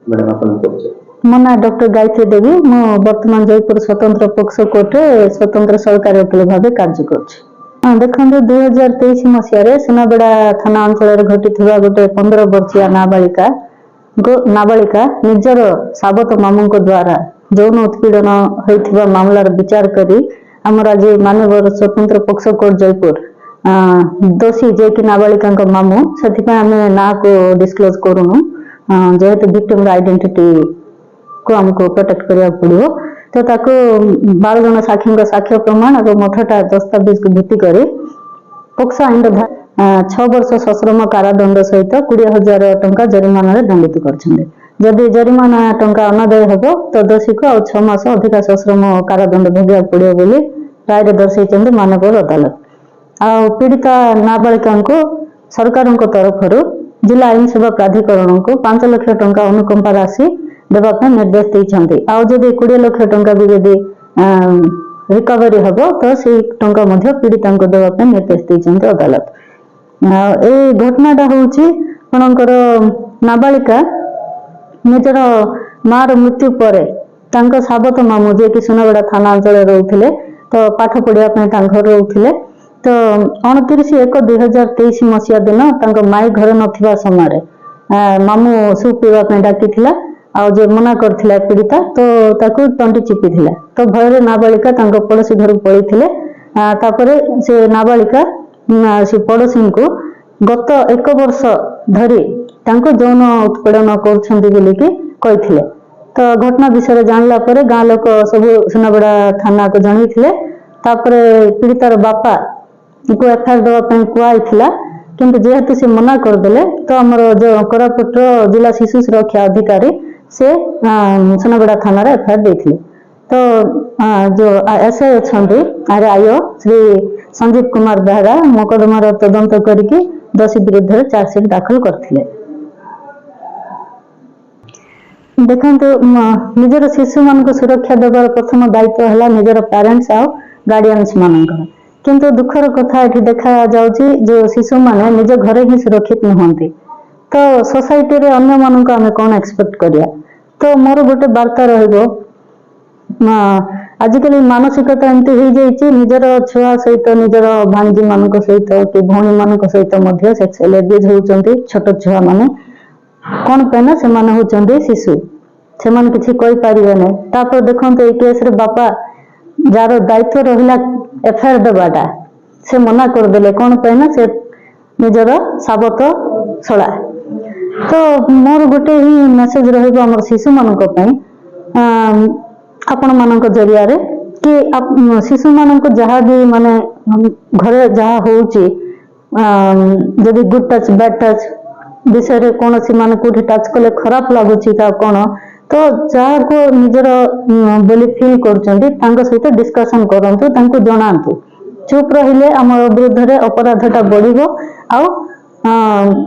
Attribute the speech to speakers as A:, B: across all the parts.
A: Madam आपन परिचय।
B: मो ना डॉक्टर गायत्री देवी। मो वर्तमान जयपुर स्वतंत्र पोक्सो कोर्ट रे स्वतंत्र सरकारी वकील भाव कार्य करुछि। देखो 2023 मसीह सुनाबेड़ा थाना अंचल घटी गोटे 15 वर्षीय नाबालिका निजर साबत मामू द्वारा यौन उत्पीड़न होता मामलार विचार करी आमर आज मानव स्वतंत्र पोक्सो कोर्ट जयपुर दोषी जे कि नाबालिका मामू से आम ना को डिस्क्लोज करूनु जेहेतु विक्टिम आइडेंटिटी को आमको प्रोटेक्ट करने पड़ो। तो ताको 12 जन साक्षी साक्ष्य प्रमाण और 18टा दस्तावेज को भित्ति कर पोक्सो आईन 6 वर्ष सश्रम कारादंड सहित 20,000 टंका जरिमाना दंडित कर जरिमाना टंका अनादाय हम तो दोषी को 6 मास अधिक सश्रम कारादंड भोगा पड़ो बोली राय दर्शे मानव अदालत। आ पीड़िता नाबालिका को सरकार तरफ जिला आईन सेवा प्राधिकरण को 5 लाख टंका अनुकंपा राशि देवाई निर्देश देते। आदि 20 लाख टंका भी जदि रिकवरी हम तो से टंका पीड़िता को देवाई निर्देश देते अदालत। ए घटनाटा होकर नाबालिका निजर मार मृत्यु पर साबत मामू जे कि सुनाबेड़ा थाना अंचल रोते तो पाठ पढ़ापी घर रोते तो 29/1/2023 मसीहा दिन माई घर नथिबा समय मामू सु पीवा डाकी जे मना करथिला पीड़िता तो ताकू तंटी चिपी थिला तो भय नाबालिका पड़ोशी घर पड़े से नाबालिका से पड़ोशी को गत 1 वर्ष धरी यौन उत्पीड़न कर तो घटना विषय जानला पर गाँ लोक सब सुनाबेड़ा थाना को जनईले पीड़ितार बापा को एफआईआर देवाई कहला किंतु जेहेतु से मना करदे तो आमर जो कोरापुट जिला शिशु सुरक्षा अधिकारी से सुनाबेड़ा थाना एफआईआर देते तो जो एसआई अच्छा आरआईओ श्री संजीव कुमार बेहरा मोकदमार तदंत करके दोषी विरुद्ध चार्जसीट दाखल करथिले। देखंतु निजर शिशु मान को सुरक्षा देवार प्रथम दायित्व है निजर पेरेंट्स आ गार्डियंस मानकर किंतु दुखर कथा ये देखा जाउची जो शिशु माने निज घरे ही सुरक्षित नुहंती तो सोसाइटी रे अन्य मान को आमे कौन एक्सपेक्ट करिया। तो मोर गोटे वार्ता रहिबो आजिकल मानसिकता एमती हो जाइए निजर छुआ सहित निजर भांजी मान सहित कि भौणी मान सहित सेक्सुअल एब्यूज होउचंती छोट छुआ माने कौन पे से माने होउचंती शिशु से माने किछि कहि परिबे नै। तापर देखंत ए केस रे बापा जार दायित्व रहिला एफआईआर देवाटा से मना कर देले कौन पे से निजर साबत छला। तो मोर गोटे ही मेसेज रहिबो हमर शिशु मानक पई आपण मानक जरिया रे कि शिशु मानक जहाँ भी माने घरे जहाँ होउची जदि गुड टच बैड टच विषय रे कौन सी माने कोठी टच कले खराब लागुची का कौन तो जहाँ को निजर बोली फील करचंती तांको सहित डिस्कशन करंतु तांको जणांतु चुप रहिले हमर विरुद्ध रे अपराधटा बढ़िबो आ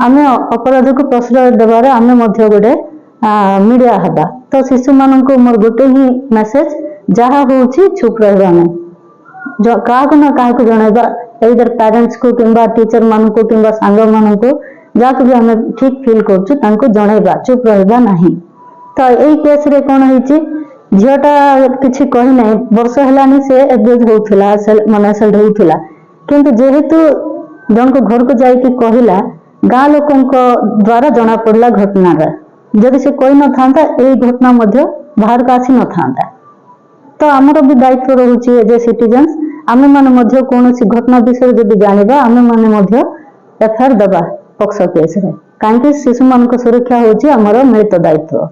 B: आमे अपराध को प्रश्रय देबारे आमे मध्य गोटे मीडिया हबा। तो शिशु मानक मोर गोटे ही मेसेज जहाँ होउची चुप रहबा नै जो काको ना काको जणाइबा एइदर पेरेंट्स को किंबा टीचर मान को किंबा सांग मान को जाको भी हमें ठीक फील करछु तांको जणाइबा चुप रहबा नाही। तो एई केस रे कोन होइची झियोटा किछि कहि नै वर्ष हेलानी से एब्यूज होउथिला माने सेल्ड होउथिला किंतु जेहेतु जन को घर को जाई कि कहिला गाँ लोकन को द्वारा जना पड़ला घटना रे जदि से कोई न थांता एई घटना मध्य बाहर का आसी न थांता। तो आमर भी दायित्व रहुची एज ए सिटीजन्स आमे माने मध्य कोनोसी घटना विषय जदि जानिबा आमे माने मध्य एफआईआर दबा पोक्सो केस रे कांकि शिशु मान को सुरक्षा होची आमर मिलित दायित्व।